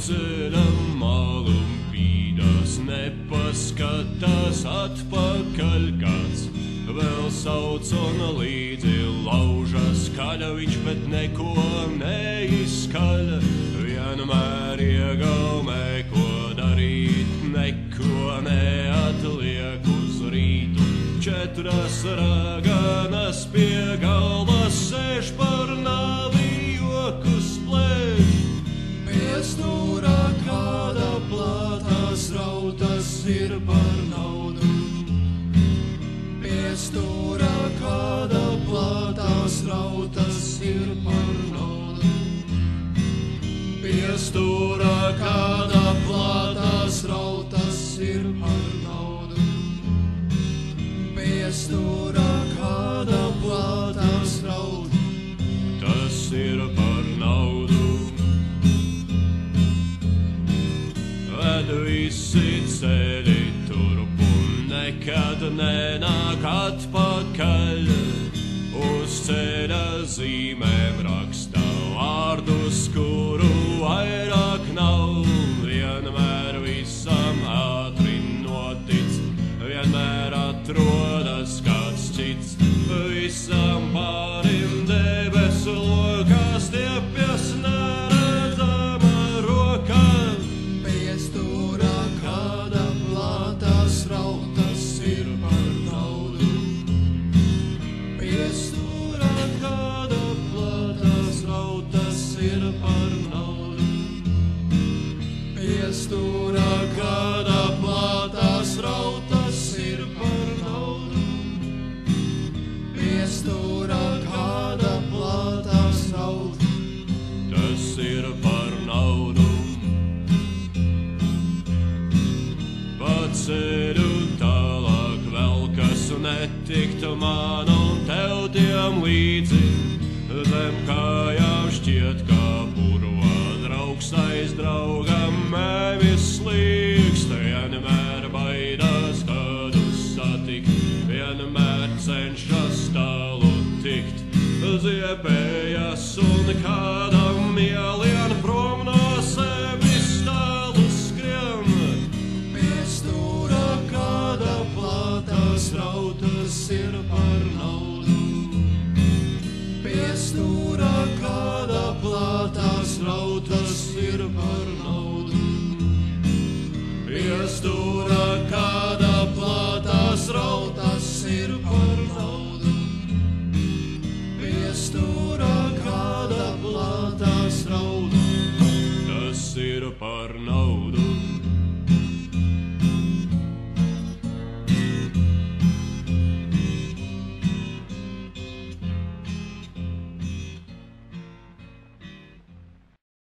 ceļam malum pīdās, nepaskatās atpakaļ kāds. Vēl sauc un līdzi laužas kaļa, viņš bet neko neizskaļa. Vienmēr iegaumē, ko darīt, neko neatliek uz rītu. Četras raganas pie galvas sēž, par nāvi jokus plēš. Pie stūra kāda plātās rautas ir par naudu. Pie stūra kāda plātās rautas ir par naudu. Pie stūra kāda plātās rautas ir par naudu. Pie stūra kāda plātās rautas ir par naudu. Ved visi ceļi turp un nekad nenāk atpakaļ. Uz ceļa zīmēm raksta vārdus, kuru vairāk nav. Vienmēr visam ātri notic, vienmēr atrodas kāds cits. Visam pārim debesu lokās stiepjas neredzama roka. Pie stūra kāda plātās rautas ir par naudu. Pie stūra kāda plātās rautas ir par naudu. Pie stūra kāda plātās rautas ir par naudu. Pie stūra kāda plātās rautas ir par naudu. Pa ceļu tālāk velkas netikt man un tev tiem līdzi. Zem kājām šķiet, kā purvā draugs aiz draugam mēvis slīkst. Vienmēr baidās kādu satikt, vienmēr cenšas tālu tikt. Ziepējas un kādam ielien prom no sevis tālu skrien. Pie stūra kāda plātās rautas ir par naudu. Pie stūra kāda plātās rautas ir par naudu. Pie stūra kāda plātās rautas ir par naudu. Pie stūra kāda plātās rautas ir par naudu.